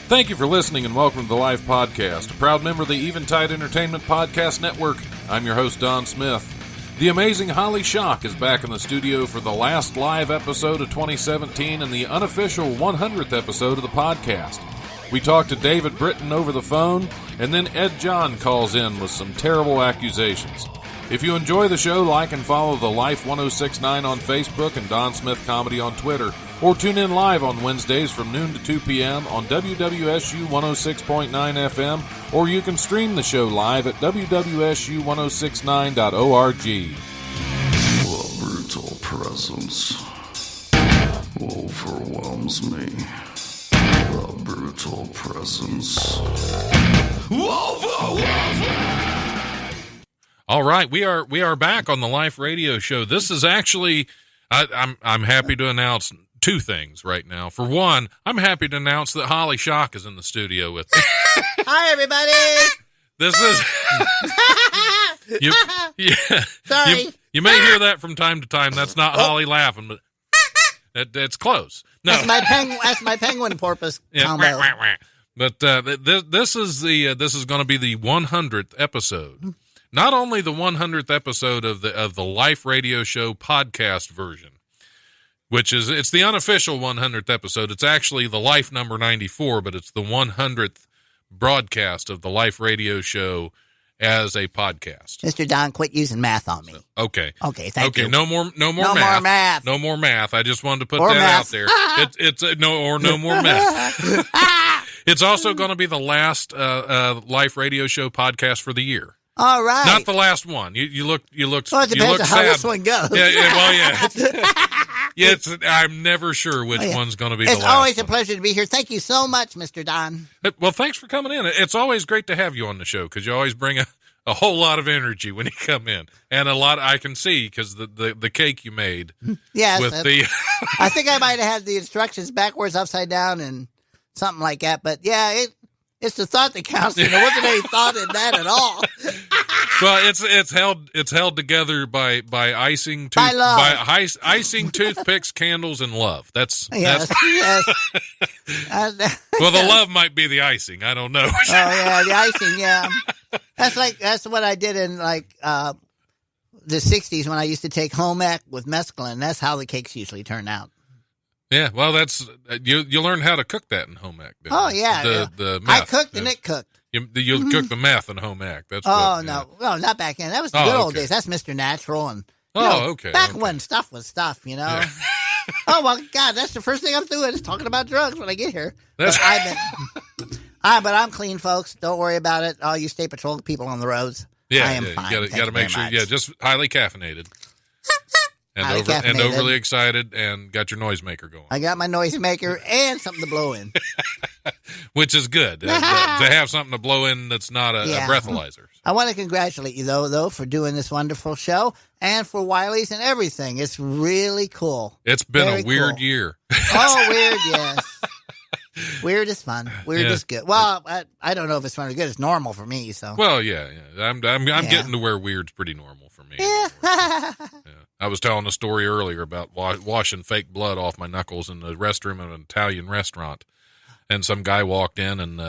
Thank you for listening and welcome to the Life Podcast, a proud member of the Eventide Entertainment Podcast Network. I'm your host, Don Smith. The amazing Holly Shock is back in the studio for the last live episode of 2017 and the unofficial 100th episode of the podcast. We talked to David Britton over the phone, and then Ed John calls in with some terrible accusations. If you enjoy the show, like and follow The Life 1069 on Facebook and Don Smith Comedy on Twitter, or tune in live on Wednesdays from noon to 2 p.m. on WWSU 106.9 FM, or you can stream the show live at WWSU1069.org. The brutal presence overwhelms me. The brutal presence overwhelms me. All right, we are back on the Life Radio Show. This is actually, I'm happy to announce two things right now. For one, I'm happy to announce that Holly Shock is in the studio with me. Hi, everybody. This is Sorry. You may hear that from time to time. That's not Holly laughing, but it's close. No, That's my penguin porpoise combo. But this is going to be the 100th episode. Not only the 100th episode of the Life Radio Show podcast version, which is, it's the unofficial 100th episode. It's actually the Life number 94, but it's the 100th broadcast of the Life Radio Show as a podcast. Mr. Don, quit using math on me. So, okay, thank you. No more math. No more math. I just wanted to put that out there. It's no more math. It's also going to be the last Life Radio Show podcast for the year. All right. Not the last one. You look. Well, it depends on how this one goes. Yeah. I'm never sure which one's going to be the last. It's always a pleasure to be here. Thank you so much, Mr. Don. Well, thanks for coming in. It's always great to have you on the show because you always bring a whole lot of energy when you come in, and a lot I can see because the cake you made. Yes. With the. I think I might have had the instructions backwards, upside down, and something like that. But yeah, it's the thought that counts, and there wasn't any thought in that at all. Well, it's held together by icing, icing, toothpicks, candles, and love. Yes. Well, the love might be the icing. I don't know. Oh yeah, the icing. Yeah, that's what I did in the '60s when I used to take home ec with mescaline. That's how the cakes usually turn out. Yeah, well, that's you learn how to cook that in home ec. Oh yeah, the meth. I cooked and it cooked. You cook the meth in home ec. That's no, not back then. That was the good old days. That's Mr. Natural and back when stuff was stuff. Yeah. Oh well, God, that's the first thing I'm doing is talking about drugs when I get here. But I'm clean, folks. Don't worry about it. All you state patrol people on the roads. Yeah, I am fine. You got to make sure. Yeah, just highly caffeinated. And overly excited, and got your noisemaker going. I got my noisemaker and something to blow in. Which is good, to have something to blow in that's not a breathalyzer. I want to congratulate you, though, for doing this wonderful show, and for Wiley's and everything. It's really cool. It's been a weird year. Oh, weird, yes. Weird is fun. Weird is good. Well, I don't know if it's fun or good. It's normal for me, so. Well, yeah. I'm getting to where weird's pretty normal for me. Yeah. I was telling a story earlier about washing fake blood off my knuckles in the restroom of an Italian restaurant. And some guy walked in and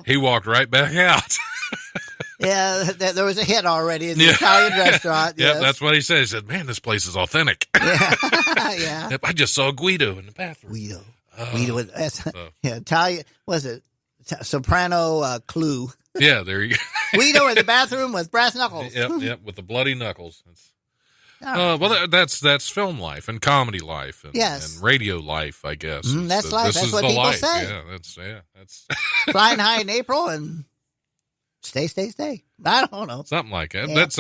he walked right back out. Yeah, there was a hit already in the Italian restaurant. Yes. Yeah, that's what he said. He said, "Man, this place is authentic." Yeah. I just saw Guido in the bathroom. Guido. Italian, was it soprano clue? Yeah, there you go. Guido in the bathroom with brass knuckles. Yep, with the bloody knuckles. Well, that's film life and comedy life and radio life, I guess. That's life. That's what people say. Yeah, that's flying high in April and stay. I don't know. Something like that. Yeah. That's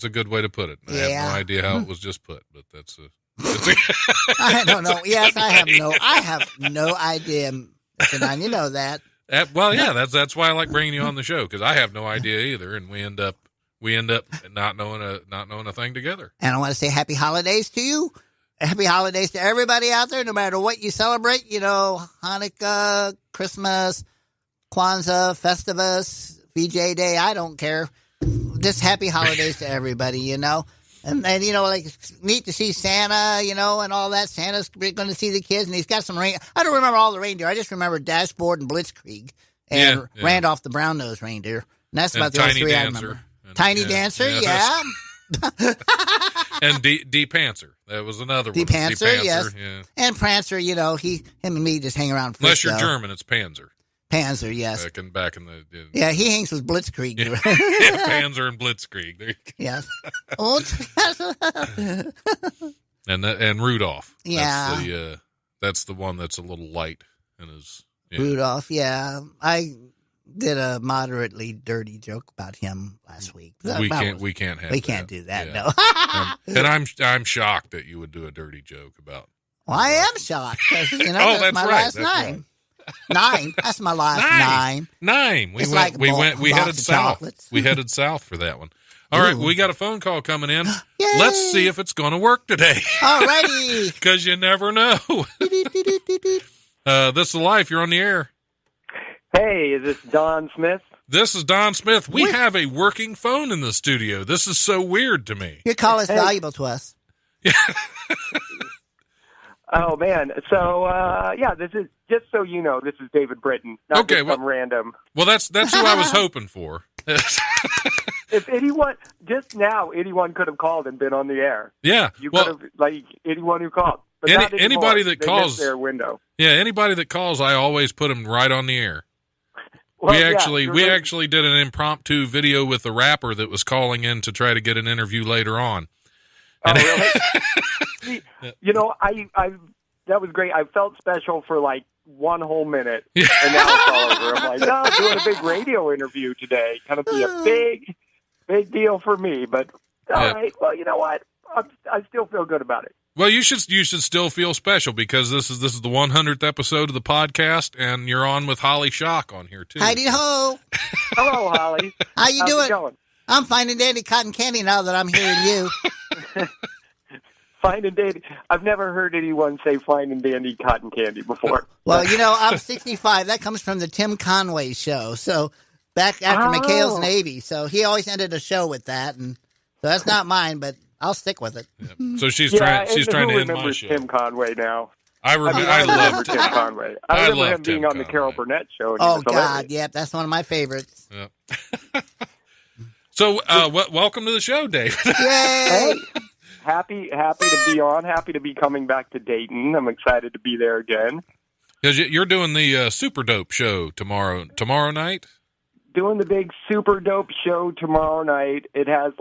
a good way to put it. I have no idea how it was just put, but that's I don't know. Yes, I have no idea, Mr. Don. You know that. Well, yeah, that's why I like bringing you on the show because I have no idea either, and we end up not knowing a thing together. And I want to say happy holidays to you. Happy holidays to everybody out there, no matter what you celebrate. Hanukkah, Christmas, Kwanzaa, Festivus, VJ Day. I don't care. Just happy holidays to everybody. And you know, like, it's neat to see Santa, you know, and all that. Santa's going to see the kids, and he's got some rain. I don't remember all the reindeer. I just remember Dashboard and Blitzkrieg and Randolph the brown-nosed reindeer. And that's about the only three I remember. Tiny Dancer, yeah. And D-Panther. That was another one. D-Panther, yes. Yeah. And Prancer, you know, him and me just hang around. Unless you're German, it's Panzer. Panzer, yes. Back in the yeah, he hangs with Blitzkrieg. Yeah, Panzer and Blitzkrieg. There you go. Yes. and Rudolph. Yeah. That's the one that's a little light and is. Yeah. Rudolph, yeah. I did a moderately dirty joke about him last week. We can't do that. Yeah. No. And I'm shocked that you would do a dirty joke about. Well, I am shocked. You know, that's my right. last name. Right. 9. That's my last nine. 9. We headed south. Chocolates. We headed south for that one. All right, we got a phone call coming in. Yay. Let's see if it's going to work today. All righty. Because you never know. This is Life. You're on the air. Hey, is this Don Smith? This is Don Smith. We have a working phone in the studio. This is so weird to me. Your call is valuable to us. Oh, man. So, this is, just so you know, this is David Britton, not just some random. Well, that's who I was hoping for. If anyone could have called and been on the air. Yeah. You could have, anyone who called. But anybody that calls. Their window. Yeah, anybody that calls, I always put them right on the air. Well, we actually did an impromptu video with a rapper that was calling in to try to get an interview later on. Oh, really? You know, I that was great. I felt special for like one whole minute, and now it's all over. I'm like, no, I'm doing a big radio interview today. Kind of be a big deal for me. But all right, well, you know what? I still feel good about it. Well, you should still feel special because this is the 100th episode of the podcast, and you're on with Holly Shock on here too. Heidi ho! Hello, Holly. How you How's doing? It going? I'm fine and dandy cotton candy now that I'm hearing you. Fine and dandy. I've never heard anyone say fine and dandy cotton candy before. Well, you know, I'm 65. That comes from the Tim Conway show. So back after McHale's Navy. So he always ended a show with that, and so that's not mine, but I'll stick with it. Yep. So she's trying to end my show. Tim Conway now. I remember Tim Conway. I remember him being Tim on the Carol Burnett show. Oh God, yep, that's one of my favorites. Yep. So, welcome to the show, Dave. Yay! Hey, happy to be on. Happy to be coming back to Dayton. I'm excited to be there again. Because you're doing the Super Dope show tomorrow night? Doing the big Super Dope show tomorrow night. It has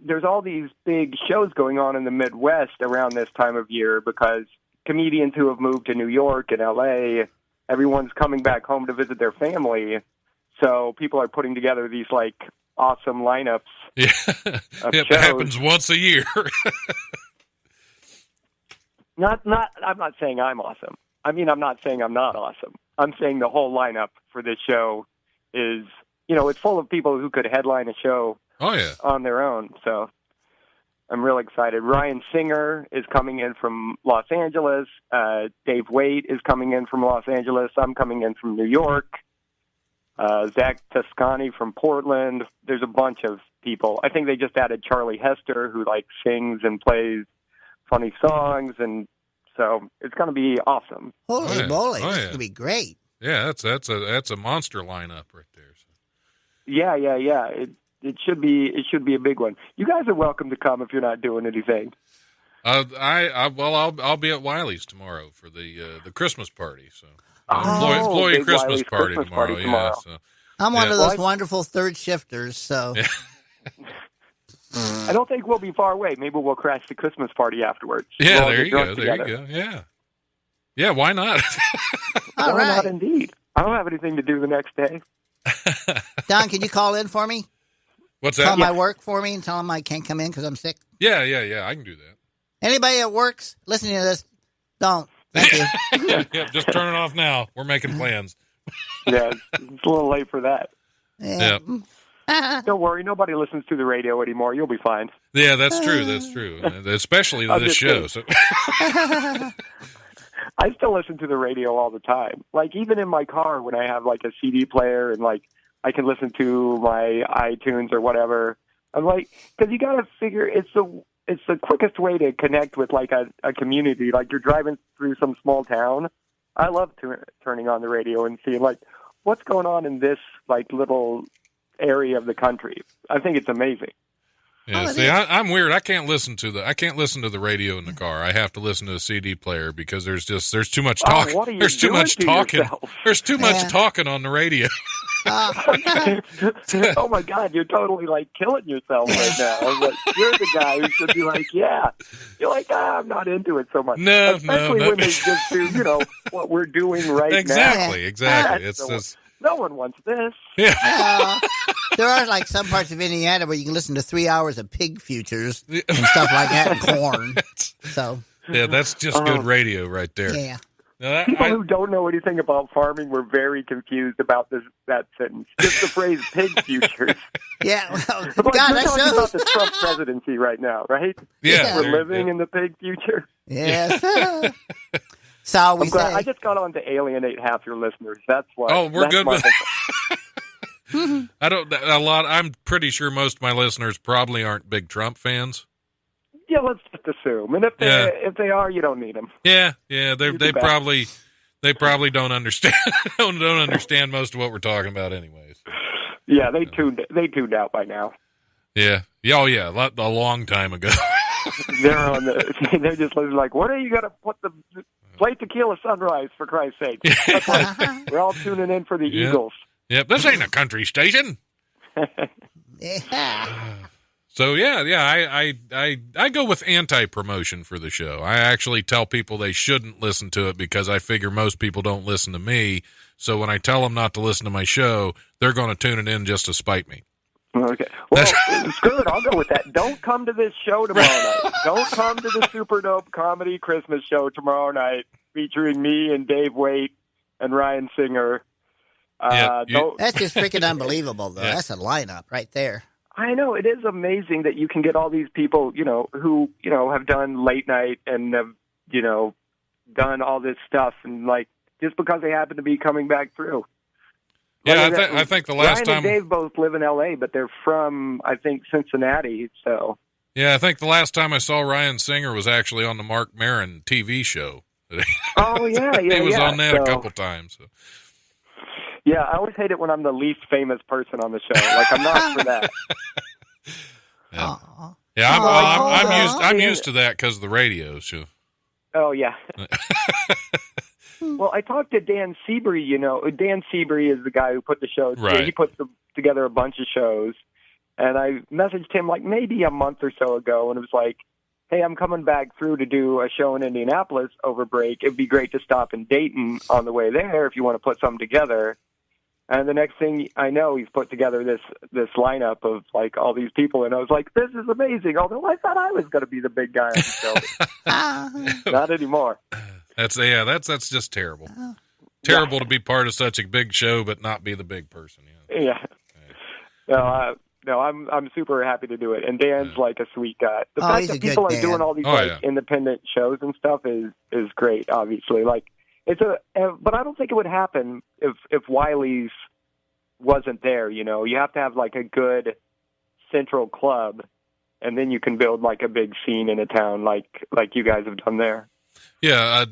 there's all these big shows going on in the Midwest around this time of year because comedians who have moved to New York and L.A., everyone's coming back home to visit their family. So people are putting together these, awesome lineups. Yeah, it happens once a year. I'm not saying I'm awesome. I mean, I'm not saying I'm not awesome. I'm saying the whole lineup for this show is, it's full of people who could headline a show on their own. So I'm real excited. Ryan Singer is coming in from Los Angeles. Dave Waite is coming in from Los Angeles. I'm coming in from New York. Zach Toscani from Portland. There's a bunch of people. I think they just added Charlie Hester, who sings and plays funny songs, and so it's going to be awesome. Holy moly, this is going to be great. Yeah, that's a monster lineup right there. So. Yeah. It should be a big one. You guys are welcome to come if you're not doing anything. I'll be at Wiley's tomorrow for the Christmas party. So. Employee Christmas party tomorrow. Yeah, so. I'm one of those wonderful third shifters, so. I don't think we'll be far away. Maybe we'll crash the Christmas party afterwards. Yeah, there you go. There you go. Yeah. Yeah, why not? All why right. not indeed? I don't have anything to do the next day. Don, can you call in for me? What's that? Call my work for me and tell them I can't come in because I'm sick. Yeah, I can do that. Anybody that works listening to this, don't. Thank you. Yeah, just turn it off now. We're making plans. Yeah, it's a little late for that. Yeah. Don't worry, nobody listens to the radio anymore. You'll be fine. Yeah, that's true. That's true. Especially this show. So. I still listen to the radio all the time. Even in my car when I have a CD player and I can listen to my iTunes or whatever. I'm like, because you got to figure it's the quickest way to connect with like a community. Like you're driving through some small town. I love turning on the radio and seeing like what's going on in this like little area of the country. I think it's amazing. Yeah, see, I'm weird. I can't listen to the radio in the car. I have to listen to a CD player because there's too much talk. There's too much talking. There's too much talking on the radio. Oh my God, you're totally like killing yourself right now. Like, you're the guy who should be like, yeah. You're like, I'm not into it so much. No, especially when they just do, what we're doing right now. Exactly. It's just. No one wants this. Yeah. There are like some parts of Indiana where you can listen to 3 hours of pig futures and stuff like that and corn. So yeah, that's just good radio right there. Yeah. Now, people who don't know anything about farming were very confused about that sentence. Just the phrase "pig futures." Yeah, well, like, God, we're that talking shows. about the Trump presidency right now, right? Yeah, we're living in the pig future. Yes. So we say. I just got on to alienate half your listeners. That's why. Oh, we're good with. I'm pretty sure most of my listeners probably aren't big Trump fans. Yeah, let's just assume. And if they are, you don't need them. Yeah, they probably don't understand don't understand most of what we're talking about, anyways. Yeah, they tuned out by now. Yeah, a long time ago. They're just like, what are you gonna put the play Tequila Sunrise for Christ's sake? That's like, we're all tuning in for the Eagles. Yep, this ain't a country station. Yeah. So I go with anti-promotion for the show. I actually tell people they shouldn't listen to it because I figure most people don't listen to me. So when I tell them not to listen to my show, they're going to tune it in just to spite me. Okay. Well, screw it. I'll go with that. Don't come to this show tomorrow night. Don't come to the Super Dope Comedy Christmas show tomorrow night featuring me and Dave Waite and Ryan Singer. That's just freaking unbelievable, though. Yeah. That's a lineup right there. I know. It is amazing that you can get all these people, who, have done late night and have, done all this stuff and just because they happen to be coming back through. Yeah, I think the last Ryan time... and Dave both live in L.A., but they're from, I think, Cincinnati, so... Yeah, I think the last time I saw Ryan Singer was actually on the Mark Maron TV show. Oh, yeah. He was on that a couple times. So. Yeah, I always hate it when I'm the least famous person on the show. I'm not for that. I'm used to that because of the radio show. Oh, yeah. Well, I talked to Dan Seabury, Dan Seabury is the guy who put the show together. Right. He put together a bunch of shows. And I messaged him maybe a month or so ago, and it was like, hey, I'm coming back through to do a show in Indianapolis over break. It'd be great to stop in Dayton on the way there if you want to put something together. And the next thing I know, he's put together this lineup of all these people, and I was like, "This is amazing." Although I thought I was going to be the big guy on the show, not anymore. That's just terrible. Terrible to be part of such a big show, but not be the big person. Yeah. No, I'm super happy to do it, and Dan's a sweet guy. The fact that people are doing all these independent shows and stuff is great. Obviously, but I don't think it would happen if Wiley's wasn't there. You have to have a good central club, and then you can build a big scene in a town like you guys have done there. Yeah,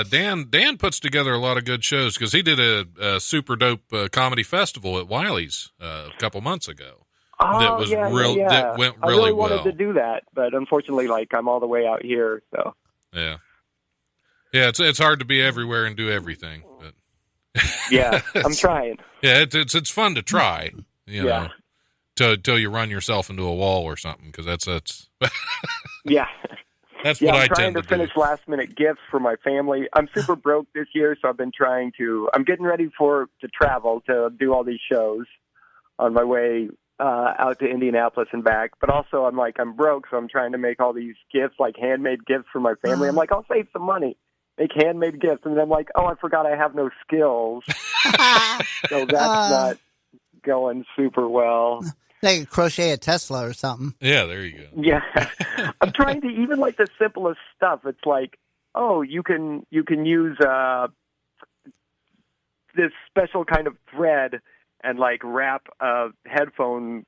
Dan puts together a lot of good shows because he did a super dope comedy festival at Wiley's a couple months ago. Oh, that was yeah. That went really well. I really wanted to do that, but unfortunately, I'm all the way out here, so. Yeah. Yeah, it's hard to be everywhere and do everything. But yeah, I'm trying. Yeah, it's fun to try, know, till you run yourself into a wall or something, because that's yeah. That's what I tend to do. I'm trying to finish last-minute gifts for my family. I'm super broke this year, so I've been trying to... I'm getting ready to travel to do all these shows on my way out to Indianapolis and back. But also, I'm broke, so I'm trying to make all these gifts, handmade gifts for my family. I'm I'll save some money, make handmade gifts. And then I'm oh, I forgot I have no skills. So that's not going super well. They could crochet a Tesla or something. Yeah, there you go. Yeah. I'm trying to, even the simplest stuff, it's you can use this special kind of thread and wrap a headphone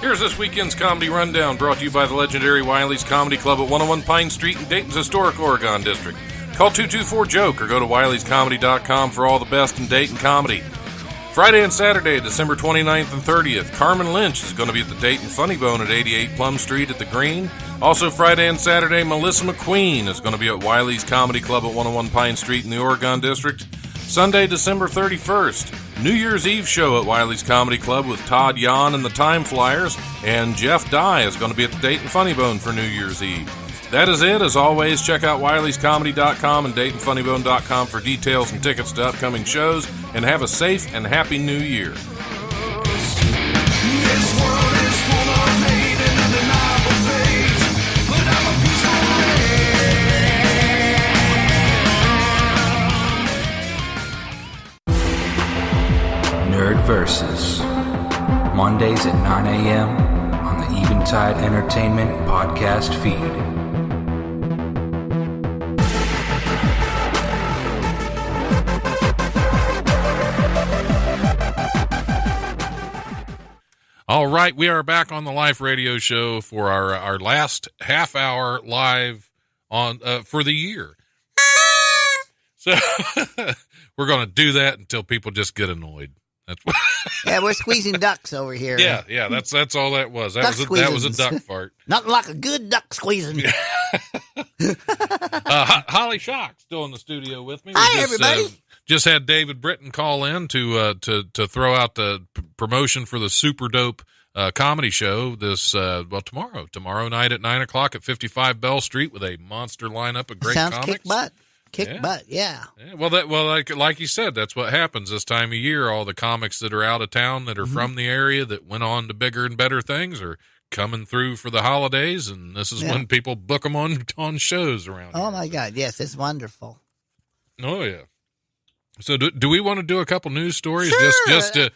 Here's this weekend's comedy rundown, brought to you by the legendary Wiley's Comedy Club at 101 Pine Street in Dayton's historic Oregon District. Call 224-JOKE or go to wileyscomedy.com for all the best in Dayton comedy. Friday and Saturday, December 29th and 30th, Carmen Lynch is going to be at the Dayton Funny Bone at 88 Plum Street at the Green. Also Friday and Saturday, Melissa McQueen is going to be at Wiley's Comedy Club at 101 Pine Street in the Oregon District. Sunday, December 31st, New Year's Eve show at Wiley's Comedy Club with Todd Yon and the Time Flyers, and Jeff Dye is going to be at the Dayton Funny Bone for New Year's Eve. That is it. As always, check out wileyscomedy.com and DaytonFunnyBone.com for details and tickets to upcoming shows, and have a safe and happy New Year. This world is full of hate and undeniable fate, but I'm a peaceful man. Nerd Versus. Mondays at 9 a.m. on the Eventide Entertainment podcast feed. All right, we are back on the live radio show for our last half hour live on for the year. So we're going to do that until people just get annoyed. That's what yeah, we're squeezing ducks over here. Yeah, that's all that was. That was a duck fart. Nothing like a good duck squeezing. Holly Shock still in the studio with me. Hi, everybody. Just had David Britton call in to throw out the promotion for the super dope comedy show this tomorrow night at 9:00 at 55 Bell Street with a monster lineup of great Sounds comics. Kick butt. Yeah. Like you said, that's what happens this time of year. All the comics that are out of town that are from the area that went on to bigger and better things are coming through for the holidays, and this is when people book them on shows around here. Oh my God, yes, it's wonderful. Oh yeah. So do we want to do a couple news stories sure. just to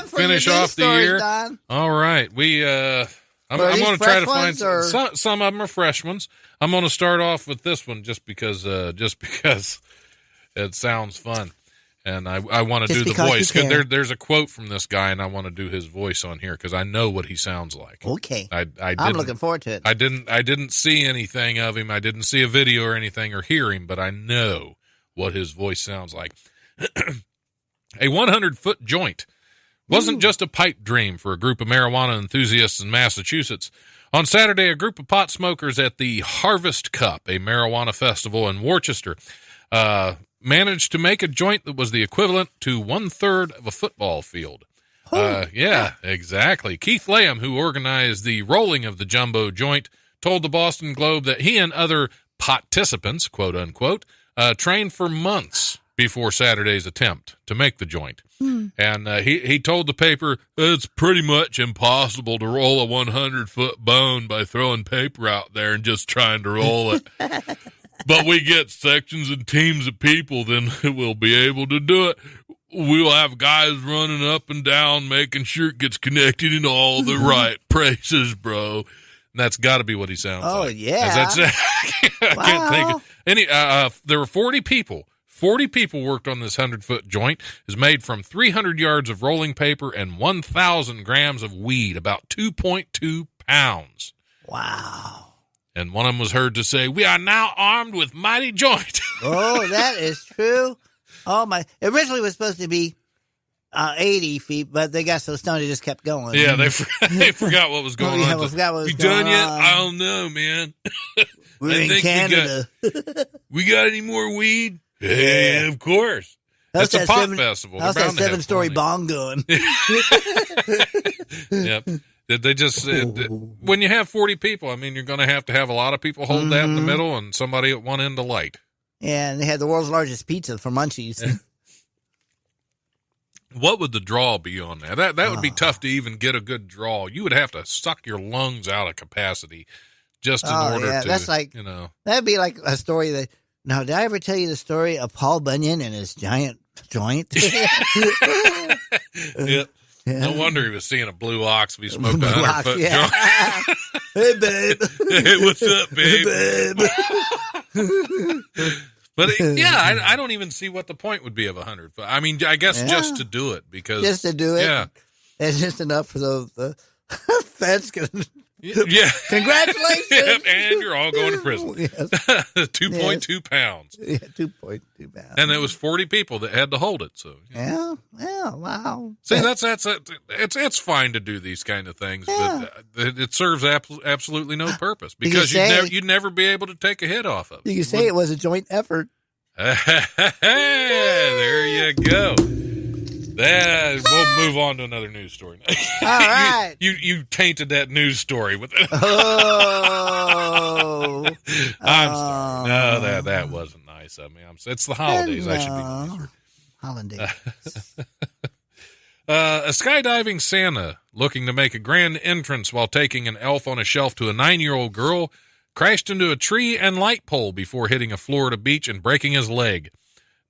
finish off the year? Don. All right, I'm going to try to find some of them are fresh ones. I'm going to start off with this one just because it sounds fun, and I want to do the voice. There's a quote from this guy, and I want to do his voice on here because I know what he sounds like. Okay, I'm looking forward to it. I didn't see anything of him. I didn't see a video or anything or hear him, but I know what his voice sounds like. A 100-foot joint wasn't just a pipe dream for a group of marijuana enthusiasts in Massachusetts. On Saturday, a group of pot smokers at the Harvest Cup, a marijuana festival in Worcester, managed to make a joint that was the equivalent to 1/3 of a football field. Yeah, exactly. Keith Lamb, who organized the rolling of the jumbo joint, told the Boston Globe that he and other participants, quote unquote, trained for months before Saturday's attempt to make the joint. And he told the paper, it's pretty much impossible to roll a 100-foot bone by throwing paper out there and just trying to roll it. But we get sections and teams of people, then we'll be able to do it. we'll have guys running up and down, making sure it gets connected in all the right places, bro. And that's got to be what he sounds like. Oh, yeah. That's I can't think of any. There were 40 people. 40 people worked on this 100-foot joint. It's made from 300 yards of rolling paper and 1,000 grams of weed, about 2.2 pounds. Wow. And one of them was heard to say, "We are now armed with mighty joint." Oh, that is true. Oh, my. Originally it was supposed to be 80 feet, but they got so stoned they just kept going. Yeah, they forgot what was going on. We forgot what was you going done yet? on. I don't know, man. We're in Canada. We got any more weed? Yeah, of course. That's a pop festival. How's that 7-story bong going? Yep. Did they just when you have 40 people, I mean, you're going to have a lot of people hold that in the middle and somebody at one end to light. Yeah, and they had the world's largest pizza for Munchies. What would the draw be on that? That would be tough to even get a good draw. You would have to suck your lungs out of capacity just in order to, that's like, that'd be like a story that, now, did I ever tell you the story of Paul Bunyan and his giant joint? Yeah. No wonder he was seeing a blue ox if he smoked a 100-foot joint. Hey, babe. Hey, what's up, babe? Hey, babe. But I don't even see what the point would be of 100 foot. I mean, I guess just to do it because just to do it. Yeah, it's just enough for the feds can. Yeah, congratulations. Yep, and you're all going to prison. Yes. 2.2 pounds. Yeah, 2.2 pounds. And it was 40 people that had to hold it. So yeah, wow. See, it's fine to do these kind of things, but it serves absolutely no purpose because you'd never be able to take a hit off of it. You can say it was a joint effort. There you go. We'll move on to another news story. All right. You tainted that news story with it. Oh. I'm sorry. No, that wasn't nice of me. It's the holidays. I should be nicer. Holidays. A skydiving Santa looking to make a grand entrance while taking an elf on a shelf to a 9-year-old girl crashed into a tree and light pole before hitting a Florida beach and breaking his leg.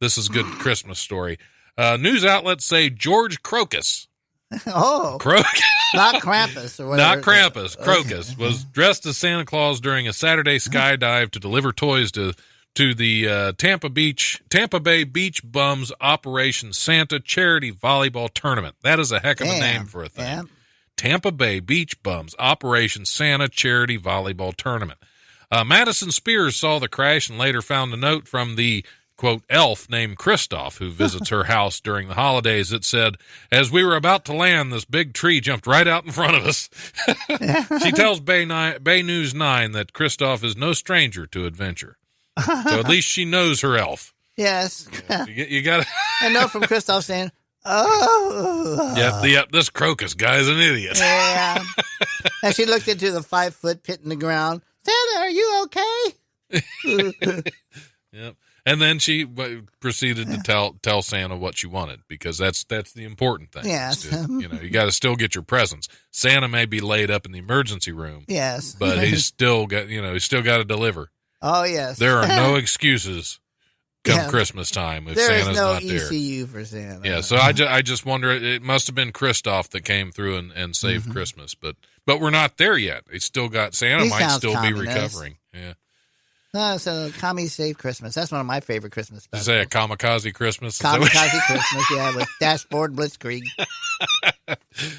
This is a good Christmas story. News outlets say George Crocus. Oh. Not Krampus or whatever. Not Krampus. Crocus was dressed as Santa Claus during a Saturday skydive to deliver toys to the Tampa Bay Beach Bums Operation Santa charity volleyball tournament. That is a heck of a name for a thing. Yeah. Tampa Bay Beach Bums Operation Santa charity volleyball tournament. Madison Spears saw the crash and later found a note from the quote, elf named Kristoff, who visits her house during the holidays. It said, "As we were about to land, this big tree jumped right out in front of us." She tells Bay News 9 that Kristoff is no stranger to adventure. So at least she knows her elf. Yes. You got to... I know from Kristoff saying, "Oh." Yep, this Crocus guy's an idiot. Yeah. And she looked into the 5-foot pit in the ground. "Santa, are you okay?" Yep. And then she proceeded to tell Santa what she wanted, because that's the important thing. Yes. You got to still get your presents. Santa may be laid up in the emergency room. Yes. But he's still got to deliver. Oh, yes. There are no excuses come Christmas time if Santa's not there. There is no ECU for Santa. Yeah, so I just wonder, it must have been Kristoff that came through and saved Christmas, but we're not there yet. It's still got Santa might still be recovering. Yeah. So Kami Save Christmas. That's one of my favorite Christmas specials. Is that a kamikaze Christmas? Kamikaze Christmas, yeah, with Dashboard Blitzkrieg.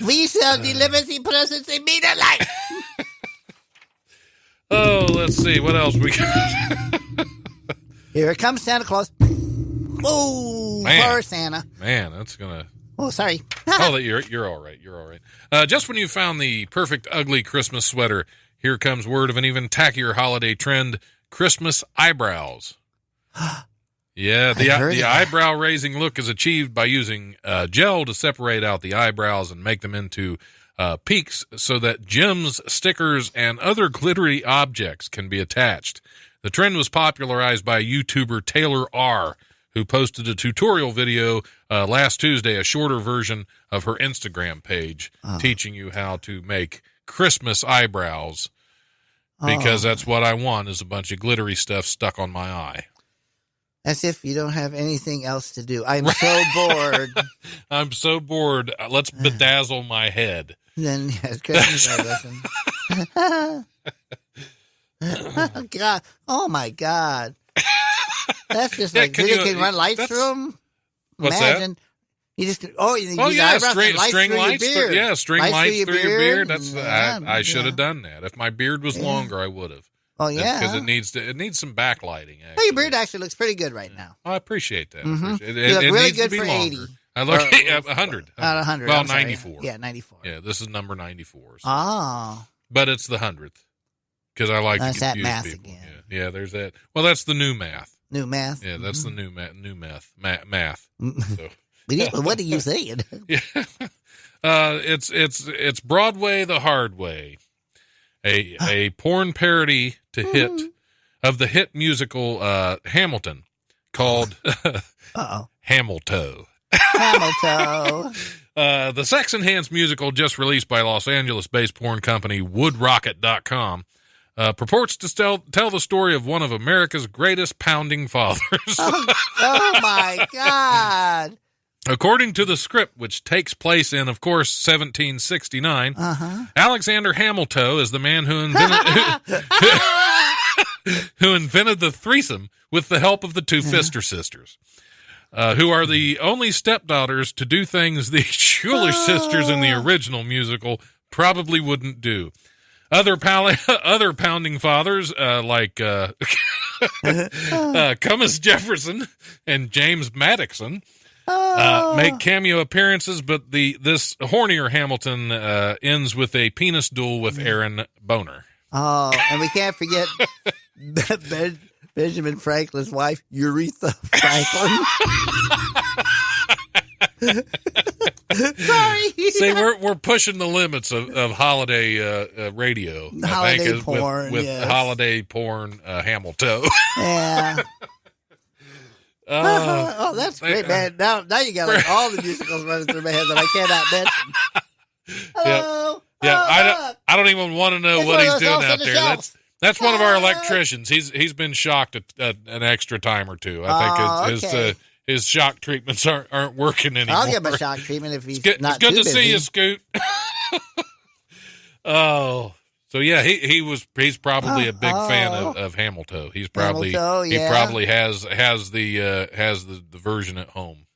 We shall deliver the presents immediately. Oh, let's see. What else we got? Here comes Santa Claus. Oh, poor Santa. Man, that's going to... Oh, sorry. You're all right. You're all right. Just when you found the perfect ugly Christmas sweater, here comes word of an even tackier holiday trend: Christmas eyebrows. Yeah, the eyebrow-raising look is achieved by using gel to separate out the eyebrows and make them into peaks so that gems, stickers, and other glittery objects can be attached. The trend was popularized by YouTuber Taylor R., who posted a tutorial video last Tuesday, a shorter version of her Instagram page, teaching you how to make Christmas eyebrows. Because that's what I want, is a bunch of glittery stuff stuck on my eye. As if you don't have anything else to do. I'm so bored. I'm so bored. Let's bedazzle my head. Then, yes, Christmas I listen. God. Oh, my God. That's just like, you can run lights through them? What's Imagine. that? You just, string lights. String lights through your beard. That's I should have done that. If my beard was longer, I would have. Oh yeah, because it needs some backlighting. Actually. Oh, your beard actually looks pretty good right now. I appreciate that. Mm-hmm. It look really needs good to be for longer. 80. I look 100. Not 100. Well, 94. Yeah, 94. Yeah, this is number 94. So. Oh, but it's the 100th because I like to confuse that math people. Again. Yeah, there's that. Well, that's the new math. New math. Yeah, that's the new math. Math. So. What are you saying? Yeah. It's Broadway the hard way, a porn parody to hit of the hit musical Hamilton called Hamilton. Hamilton. The Sex Enhanced musical, just released by Los Angeles-based porn company WoodRocket.com, purports to tell the story of one of America's greatest pounding fathers. Oh my God. According to the script, which takes place in, of course, 1769, Alexander Hamilton is the man who invented the threesome with the help of the two Pfister sisters, who are the only stepdaughters to do things the Schuler sisters in the original musical probably wouldn't do. Other pounding fathers, like Thomas Jefferson and James Madison, make cameo appearances, but this hornier Hamilton ends with a penis duel with Aaron Boner. Oh, and we can't forget Benjamin Franklin's wife, Aretha Franklin. Sorry. See, we're pushing the limits of holiday radio. Holiday I think, porn with holiday porn Hamilton. Yeah. Oh, that's great, man. Now you got like all the musicals running through my head that I cannot mention. Hello. Yeah, I don't even want to know what he's doing out there. That's one of our electricians. He's been shocked an extra time or two. I think his shock treatments aren't working anymore. I'll give him a shock treatment if he's not too busy. It's good to see you, Scoot. Oh. So yeah, he's probably a big fan of Hamilton. He probably has the version at home.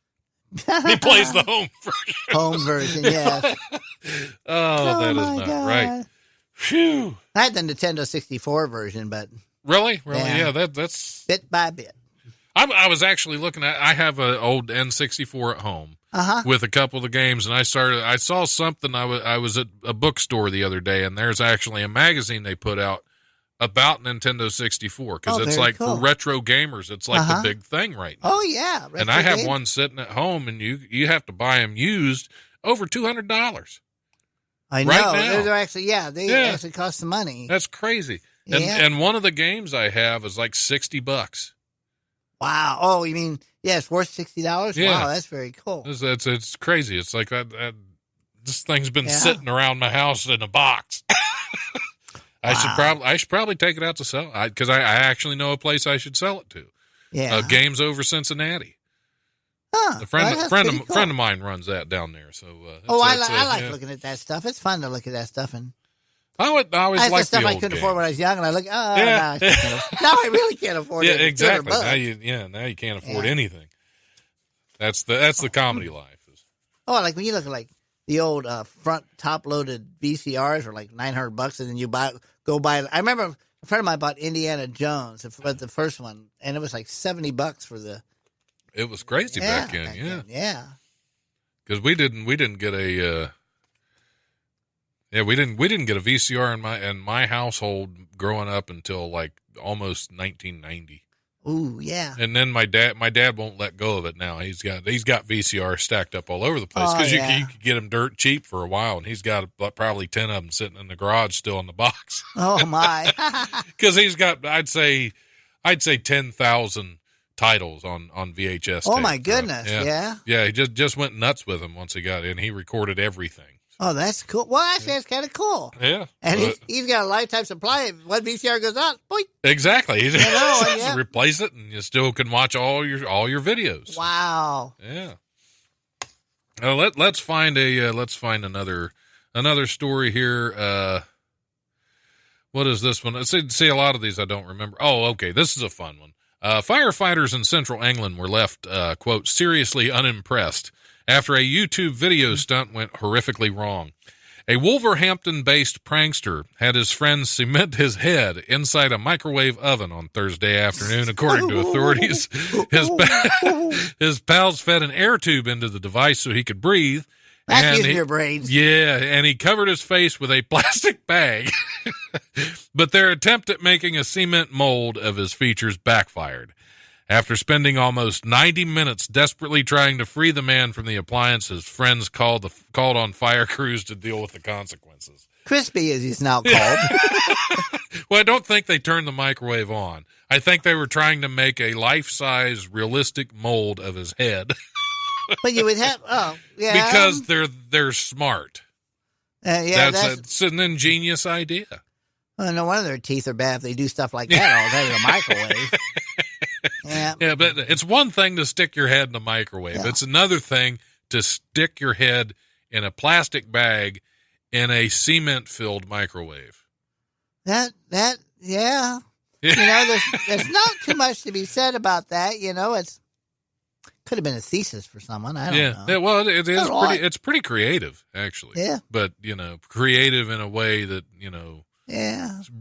He plays the home version. Home version, yes. That is not God. Right. Phew. I had the Nintendo 64 version, but really, yeah, that's bit by bit. I was actually looking at. I have an old N64 at home. With a couple of the games, and I saw something. I was at a bookstore the other day, and there's actually a magazine they put out about Nintendo 64 because it's like cool. For retro gamers, it's like the big thing right now. Oh yeah, and I have one sitting at home, and you have to buy them used over $200. I know. Right now. They're actually actually cost some money. That's crazy. And one of the games I have is like $60. Wow. Oh, you mean, it's worth $60? Yeah. Wow, that's very cool. It's crazy. It's like that this thing's been sitting around my house in a box. I should probably take it out to sell because I actually know a place I should sell it to. Yeah. Games Over Cincinnati. Huh. A friend of mine runs that down there. So I like looking at that stuff. It's fun to look at that stuff and. I always liked the stuff old I couldn't games. afford when I was young, and I look, now I really can't afford it. Yeah, exactly. Now you can't afford anything. That's the comedy life. Oh, like when you look at like the old front top loaded VCRs for like $900, and then you go buy. I remember a friend of mine bought Indiana Jones, the first one, and it was like $70 for the. It was crazy back then, yeah. Because we didn't get a. We didn't get a VCR in my household growing up until like almost 1990. Ooh, yeah. And then my dad won't let go of it now. He's got VCR stacked up all over the place because you could get them dirt cheap for a while, and he's got probably 10 of them sitting in the garage still in the box. Oh my! Because he's got I'd say 10,000 titles on VHS. Oh my goodness! Yeah. He just went nuts with them once he got in. He recorded everything. Oh, that's cool. Well, actually, that's kind of cool. Yeah. And he's got a lifetime supply. If one VCR goes out, boy. Exactly. You know, just replace it, and you still can watch all your videos. Wow. Yeah. Let's find another story here. What is this one? See, a lot of these I don't remember. Oh, okay. This is a fun one. Firefighters in central England were left, quote, seriously unimpressed after a YouTube video stunt went horrifically wrong. A Wolverhampton-based prankster had his friends cement his head inside a microwave oven on Thursday afternoon, according to authorities. His pals fed an air tube into the device so he could breathe. That's using your brains. Yeah, and he covered his face with a plastic bag. But their attempt at making a cement mold of his features backfired. After spending almost 90 minutes desperately trying to free the man from the appliance, his friends called on fire crews to deal with the consequences. Crispy, as he's now called. Well, I don't think they turned the microwave on. I think they were trying to make a life-size, realistic mold of his head. But you would have, because they're smart. That's an ingenious idea. Well, no wonder their teeth are bad if they do stuff like that all day in a microwave. Yeah, but it's one thing to stick your head in a microwave. Yeah. It's another thing to stick your head in a plastic bag in a cement-filled microwave. Yeah. You know, there's not too much to be said about that. You know, could have been a thesis for someone. I don't know. Yeah, well, it's pretty creative, actually. Yeah. But, you know, creative in a way that, you know,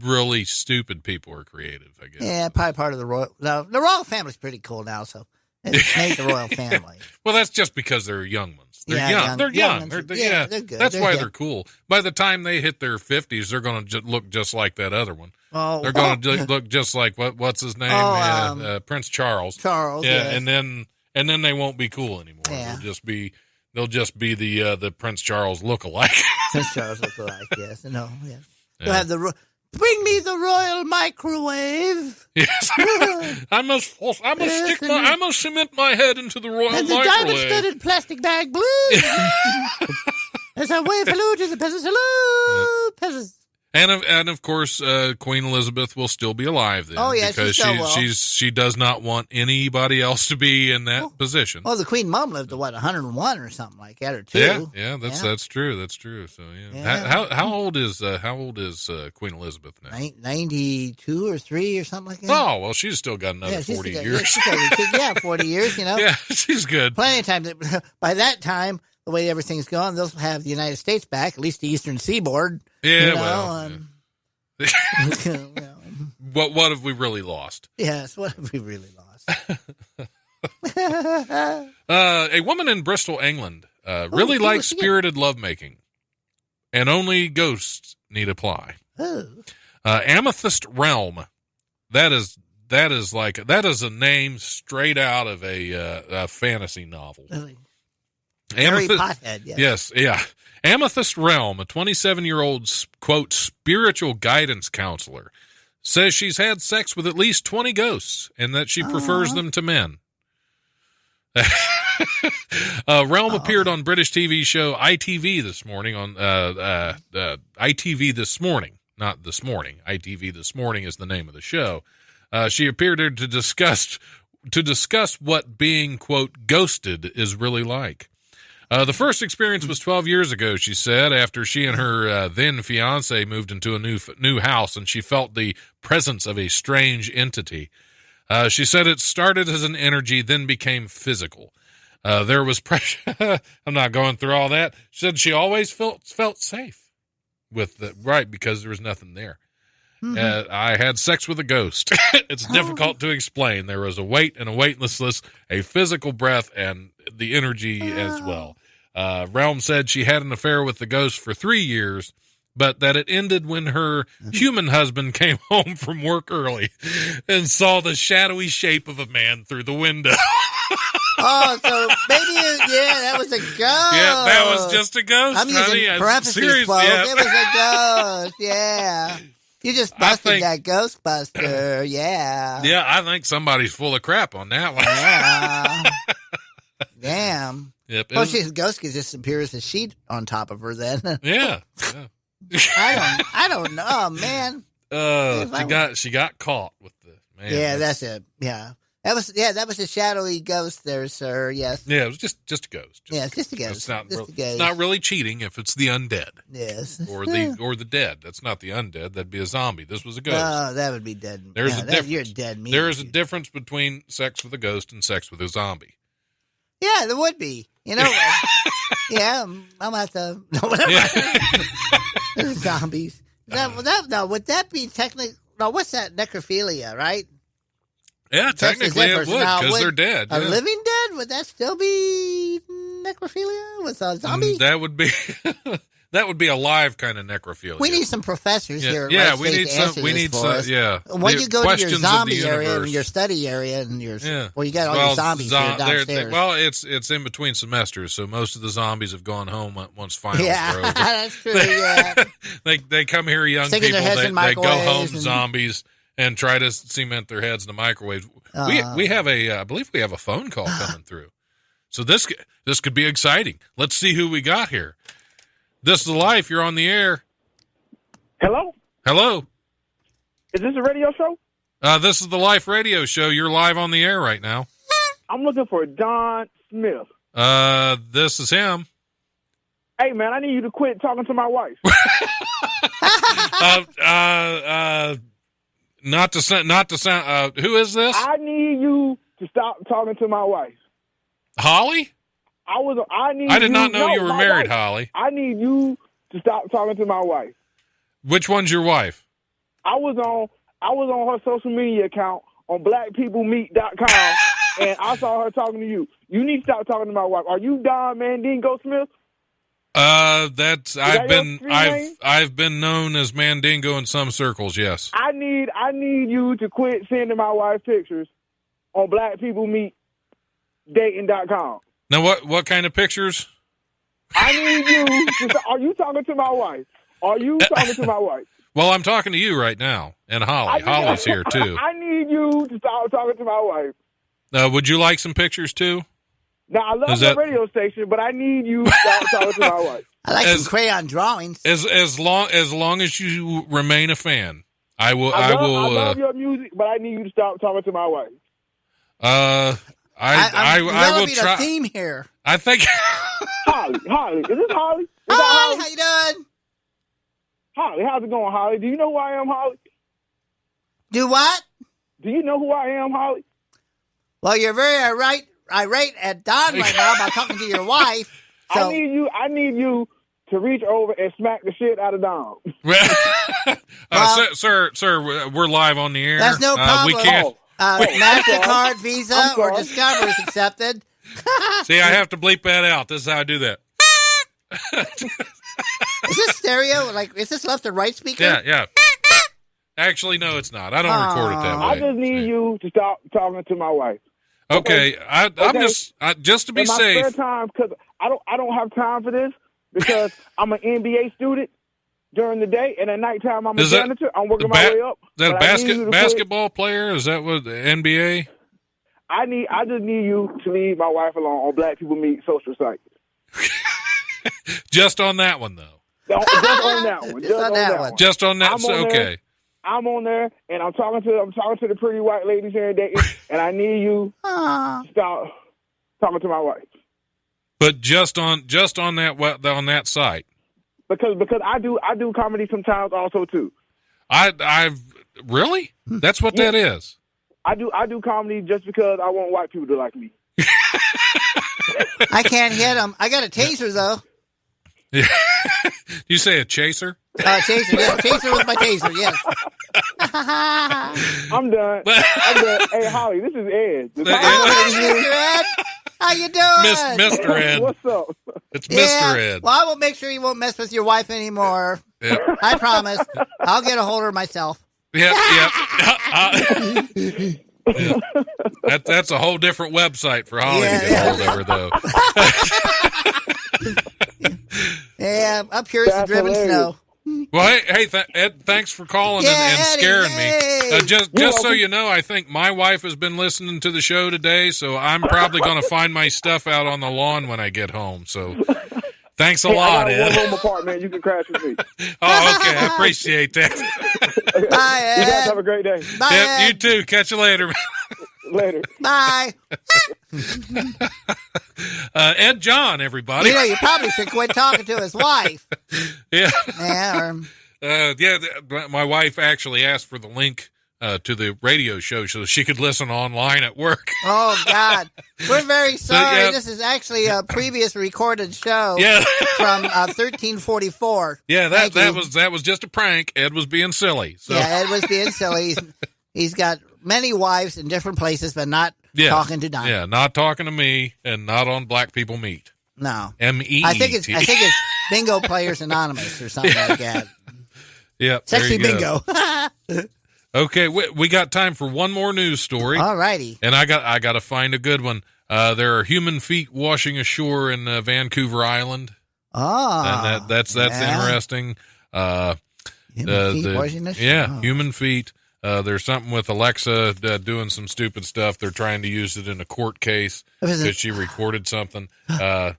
really stupid people are creative, I guess. Yeah, probably part of the royal. No, the royal family's pretty cool now, so it's made the royal family. Well, that's just because they're young ones. They're young. They're young. They're good. That's why they're cool. By the time they hit their 50s, they're going to look just like that other one. Oh, they're going to look just like what's his name? Prince Charles. Charles. Yeah, yes. and then they won't be cool anymore. Yeah. They'll just be the Prince Charles look-alike. Prince Charles look-alike. Yes. No. Yes. You'll have bring me the royal microwave. Yes. I must cement my head into the royal microwave. And the diamond-studded plastic bag, please. As I wave hello to the peasants. Hello, peasants. And of course, Queen Elizabeth will still be alive then. Oh, yeah, because she does not want anybody else to be in that position. Well, the Queen Mum lived to 101 or something like that, or two. Yeah, that's true. That's true. So yeah. How old is Queen Elizabeth now? 92 or 3 or something like that. Oh well, she's still got another 40 years. 40 years. You know. Yeah, she's good. Plenty of time. By that time, the way everything's going, they'll have the United States back, at least the Eastern Seaboard. Yeah, What have we really lost? Yes, what have we really lost? A woman in Bristol, England, really likes spirited lovemaking, and only ghosts need apply. Oh. Amethyst Realm. That is a name straight out of a fantasy novel. Really? Harry Pothead, yes. Yes, yeah. Amethyst Realm, a 27-year-old, quote, spiritual guidance counselor, says she's had sex with at least 20 ghosts and that she prefers them to men. Realm appeared on British TV show ITV this morning ITV This Morning, not this morning. ITV This Morning is the name of the show. She appeared there to discuss what being, quote, ghosted is really like. The first experience was 12 years ago, she said, after she and her then fiancé moved into a new house, and she felt the presence of a strange entity. She said it started as an energy, then became physical. There was pressure. I'm not going through all that. She said she always felt safe with because there was nothing there. Mm-hmm. I had sex with a ghost. It's difficult to explain. There was a weight and a weightlessness, a physical breath, and the energy as well. Realm said she had an affair with the ghost for 3 years, but that it ended when her human husband came home from work early and saw the shadowy shape of a man through the window. Oh, so maybe, that was a ghost. Yeah, that was just a ghost. I'm using parentheses, folks. Yeah. It was a ghost, yeah. You just busted that Ghostbuster, yeah. Yeah, I think somebody's full of crap on that one. Yeah. Damn. Yep. Well, she's a ghost could just appear as a sheet on top of her then. Yeah. I don't know, man. She got caught with the man. Yeah, that's it. Yeah. That was a shadowy ghost there, sir. Yes. Yeah, it was just a ghost. It's just a ghost. It's not really cheating if it's the undead. Yes. Or the dead. That's not the undead. That'd be a zombie. This was a ghost. Oh, that would be dead. There's a difference. You're dead meat. There is a difference between sex with a ghost and sex with a zombie. Yeah, there would be. You know. Yeah, I'm about to. No, whatever. Zombies. Would that be technically? No, what's that? Necrophilia, right? Yeah, technically it would, because they're dead. A living dead? Would that still be necrophilia with a zombie? That would be a live kind of necrophilia. We need some professors here. Yeah, we need some. Yeah. When you go to your zombie area and your study area and your where you got all your zombies here downstairs. It's in between semesters, so most of the zombies have gone home once finals are over. That's true. Yeah, they come here, young sticking people. They go home zombies. And try to cement their heads in the microwave. We have I believe we have a phone call coming through. So this could be exciting. Let's see who we got here. This is The Life. You're on the air. Hello? Hello. Is this a radio show? This is The Life radio show. You're live on the air right now. I'm looking for Don Smith. This is him. Hey, man, I need you to quit talking to my wife. Not to sound. Who is this? I need you to stop talking to my wife. Holly? I did not know you were married, wife. Holly. I need you to stop talking to my wife. Which one's your wife? I was on her social media account on blackpeoplemeet.com and I saw her talking to you. You need to stop talking to my wife. Are you Don Mandingo Smith? I've been known as Mandingo in some circles, yes. I need you to quit sending my wife pictures on blackpeoplemeetdating.com. Now what kind of pictures? I need you to, are you talking to my wife? Are you talking to my wife? Well, I'm talking to you right now, and Holly. Holly's here too. I need you to stop talking to my wife. Would you like some pictures too? Now, I love the radio station, but I need you to stop talking to my wife. I like some crayon drawings. As long as you remain a fan, I will. I love your music, but I need you to stop talking to my wife. I will try. The theme here. I think. Holly, is this Holly? Hi, how you doing? Holly, how's it going, Holly? Do you know who I am, Holly? Do what? Do you know who I am, Holly? Well, you're very irate at Don right now about talking to your wife. So. I need you to reach over and smack the shit out of Don. Sir, we're live on the air. That's no problem. We can't. MasterCard, Visa, or Discover is accepted. See, I have to bleep that out. This is how I do that. Is this stereo? Is this left or right speaker? Yeah. Actually, no, it's not. I don't record it that way. I just need you to stop talking to my wife. Okay, I'm just to be safe. In my spare time, because I don't have time for this because I'm an NBA student during the day, and at nighttime I'm a janitor. I'm working my way up. Is that a basketball player? Is that what the NBA? I just need you to leave my wife alone on Black People Meet social site. Just on that one, though. Just on that one. Just on that. Okay. I'm on there, and I'm talking to the pretty white ladies here in Dayton, and I need you to stop talking to my wife. But just on that site. Because I do comedy sometimes also too. I've really? That's what that is. I do comedy just because I want white people to like me. I can't hit them. I got a taser though. Yeah. You say a chaser? Chaser, yeah. Chaser with my taser, yes. I'm done. Hey, Holly, this is Ed. Mr. Ed. How you doing? Mr. Ed. What's up? It's Mr. Ed. Well, I will make sure you won't mess with your wife anymore. Yep. I promise. I'll get a hold of her myself. Yep. That's a whole different website for Holly to get a hold of her, though. Yeah, up here it's the driven snow. Well, hey, Ed, thanks for calling and scaring me. Just so you know, I think my wife has been listening to the show today, so I'm probably going to find my stuff out on the lawn when I get home. So thanks a lot, Ed. I got a one-room apartment. You can crash with me. Oh, okay. I appreciate that. Bye, Ed. You guys have a great day. Bye, Ed. You too. Catch you later, man. Later. Bye. Ed John, everybody. You know, you probably should quit talking to his wife. Yeah. Yeah. My wife actually asked for the link to the radio show so she could listen online at work. Oh, God. We're very sorry. This is actually a previous recorded show from 1344. Yeah, that was just a prank. Ed was being silly. So. Yeah, Ed was being silly. He's got many wives in different places, but not talking to Don. Yeah, not talking to me and not on Black People Meet. No. M-E-E-T. I think it's Bingo Players Anonymous or something like that. Yeah. Sexy bingo. Okay, we got time for one more news story. All righty. And I got to find a good one. There are human feet washing ashore in Vancouver Island. Oh. And that's interesting. Human feet washing ashore. Yeah, human feet. There's something with Alexa doing some stupid stuff. They're trying to use it in a court case because she recorded something. I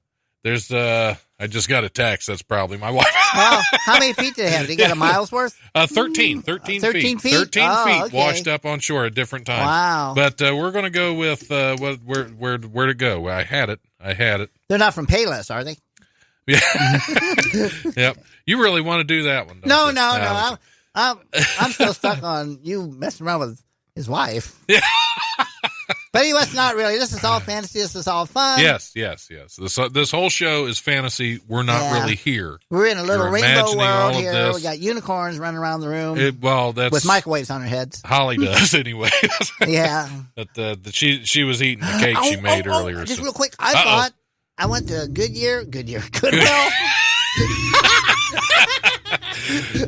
just got a text. That's probably my wife. Wow. How many feet do they have? Did you get a mile's worth? 13 feet. 13 feet okay. washed up on shore at different times. Wow. But we're going to go with where to go. I had it. They're not from Payless, are they? Yeah. Yep. You really want to do that one? No. I'm still stuck on you messing around with his wife. Yeah. But anyway, it's not really. This is all fantasy. This is all fun. Yes. This whole show is fantasy. We're not really here. We're in a little rainbow world here. This. We got unicorns running around the room. That's with microwaves on their heads. Holly does anyway. Yeah. But she was eating the cake she made earlier. Just real quick, I went to Goodwill.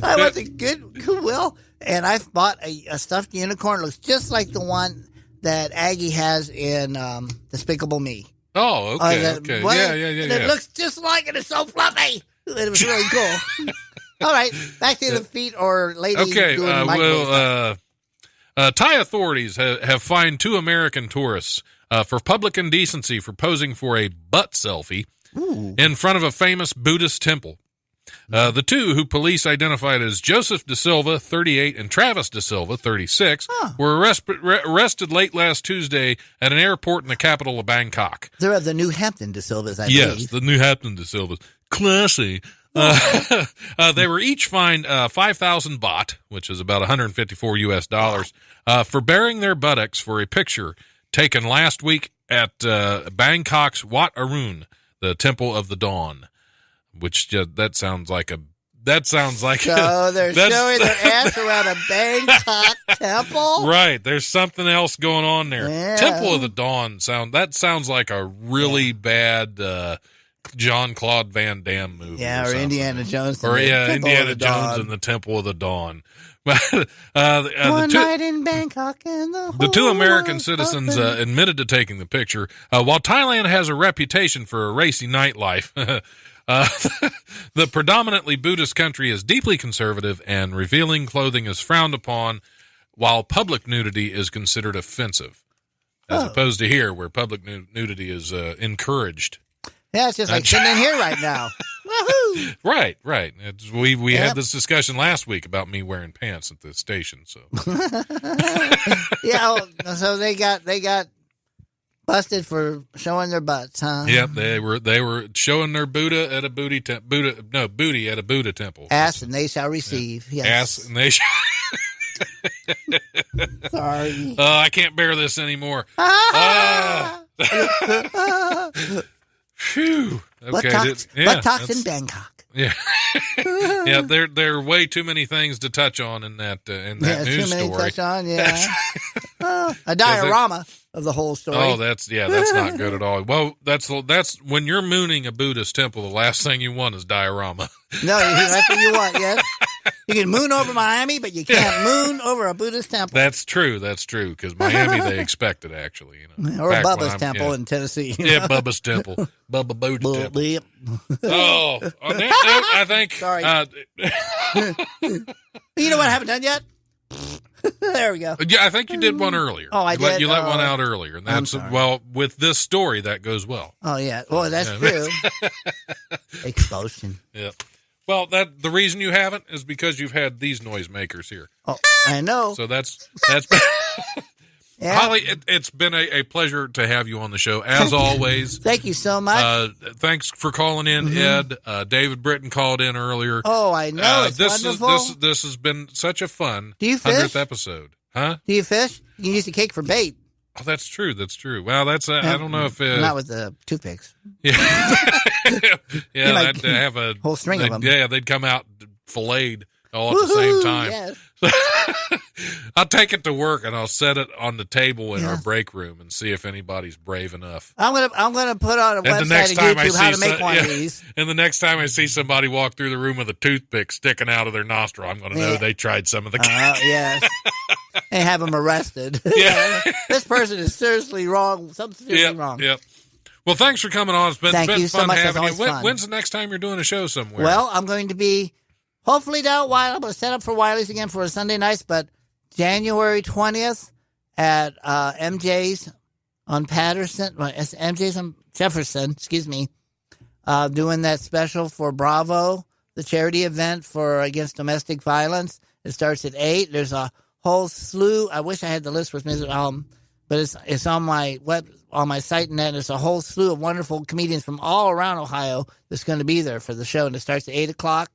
I went to Goodwill, and I bought a stuffed unicorn. It looks just like the one that Aggie has in Despicable Me. Oh, okay. Yeah. And it looks just like it. It's so fluffy. It was really cool. All right, back to the feet or ladies doing microwave stuff. Thai authorities have fined 2 American tourists for public indecency for posing for a butt selfie in front of a famous Buddhist temple. The 2, who police identified as Joseph De Silva, 38, and Travis De Silva, 36, were arrested late last Tuesday at an airport in the capital of Bangkok. They're of the New Hampton De Silvas, I believe. Yes, the New Hampton De Silvas. Classy. They were each fined 5,000 baht, which is about $154 US, for baring their buttocks for a picture taken last week at Bangkok's Wat Arun, the Temple of the Dawn. Which that sounds like so they're showing their ass around a Bangkok temple? Right. There's something else going on there. Yeah. Temple of the Dawn sounds like a really bad Jean-Claude Van Damme movie. Yeah, or Indiana Jones. Indiana Jones and the Temple of the Dawn. One night in Bangkok and the 2 American citizens admitted to taking the picture. While Thailand has a reputation for a racy nightlife, the predominantly Buddhist country is deeply conservative, and revealing clothing is frowned upon, while public nudity is considered offensive, as opposed to here, where public nudity is encouraged. Yeah, it's just like sitting in here right now. Woohoo! Right. We had this discussion last week about me wearing pants at the station. So so they got busted for showing their butts, huh? Yep, they were showing their booty at a Buddha temple. Ask and they shall receive. Yes. Ask and they shall. Sorry. I can't bear this anymore. Phew. Okay. Butt talks in Bangkok. Yeah. Yeah, there are way too many things to touch on in that news too many story. Touch on, yeah. A diorama of the whole story. Oh, that's not good at all. Well, that's when you're mooning a Buddhist temple, the last thing you want is diorama. No, that's what you want, yes. You can moon over Miami, but you can't moon over a Buddhist temple. That's true, because Miami, they expect it, actually. Or Bubba's temple in Tennessee. Yeah, Bubba's temple. Bubba Boo's temple. Yep. Oh, on that note, I think... Sorry. You know what I haven't done yet? There we go. Yeah, I think you did one earlier. Oh, I did? You let one out earlier. And that's, well, with this story, that goes well. Oh, yeah. Well, that's true. Explosion. Yeah. Well, the reason you haven't is because you've had these noisemakers here. Oh, I know. So that's yeah. Holly, it's been a pleasure to have you on the show, as always. Thank you so much. Thanks for calling in, Ed. David Britton called in earlier. Oh, I know. It's wonderful. This has been such a fun 100th episode. Huh? Do you fish? You can use the cake for bait. Oh, that's true. Well, that's I don't know if not with the toothpicks. Yeah, yeah. I'd have a whole string of them. Yeah, they'd come out filleted all at the same time. Yes. I'll take it to work and I'll set it on the table in our break room and see if anybody's brave enough. I'm gonna put on a website on YouTube how to make one of these. And the next time I see somebody walk through the room with a toothpick sticking out of their nostril, I'm going to know they tried some of the cake. Yes. And have them arrested. Yeah. This person is seriously wrong. Something seriously wrong. Yep. Well, thanks for coming on. It's been Thank you fun so much. having you. Fun. When's the next time you're doing a show somewhere? Well, I'm going to be hopefully down Wiley. I'm going to set up for Wiley's again for a Sunday night, but January 20th at MJ's on Patterson. MJ's on Jefferson, excuse me, doing that special for Bravo, the charity event against domestic violence. It starts at 8. There's a whole slew. I wish I had the list with me, but it's on my site, and then there's a whole slew of wonderful comedians from all around Ohio that's going to be there for the show, and it starts at 8 o'clock,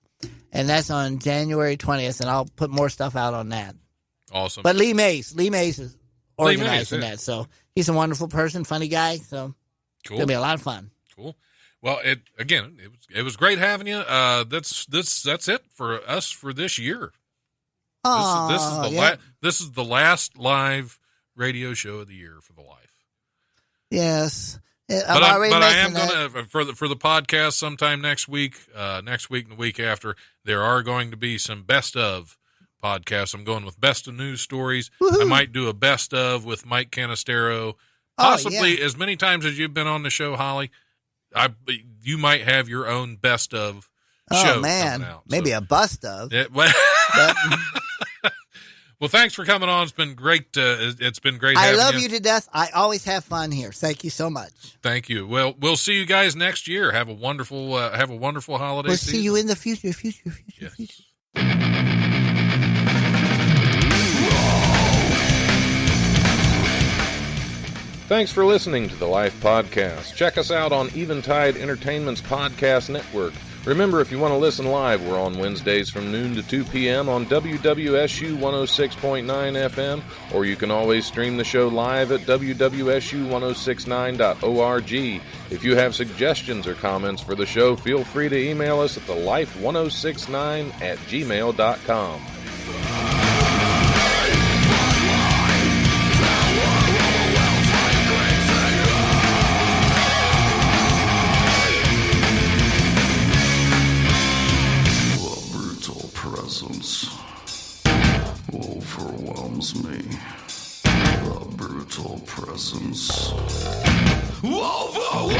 and that's on January 20th, and I'll put more stuff out on that. Awesome. But Lee Mace is organizing that, so he's a wonderful person, funny guy, so It's going to be a lot of fun. Cool. Well, it was great having you. That's it for us for this year. This is the last live radio show of the year for the Life. Yes. I am going to for the podcast sometime next week and the week after. There are going to be some best of podcasts. I'm going with best of news stories. Woo-hoo. I might do a best of with Mike Canistero. Possibly as many times as you've been on the show, Holly. You might have your own best of show. Oh man, maybe a bust of. Well, thanks for coming on. It's been great. It's been great. I love you to death. I always have fun here. Thank you so much. Thank you. Well, we'll see you guys next year. Have a wonderful holiday. We'll season. See you in the future. Yes. Thanks for listening to the Life Podcast. Check us out on Eventide Entertainment's podcast network. Remember, if you want to listen live, we're on Wednesdays from noon to 2 p.m. on WWSU 106.9 FM, or you can always stream the show live at wwsu1069.org. If you have suggestions or comments for the show, feel free to email us at thelife1069@gmail.com. Overwhelms me. The brutal presence overwhelms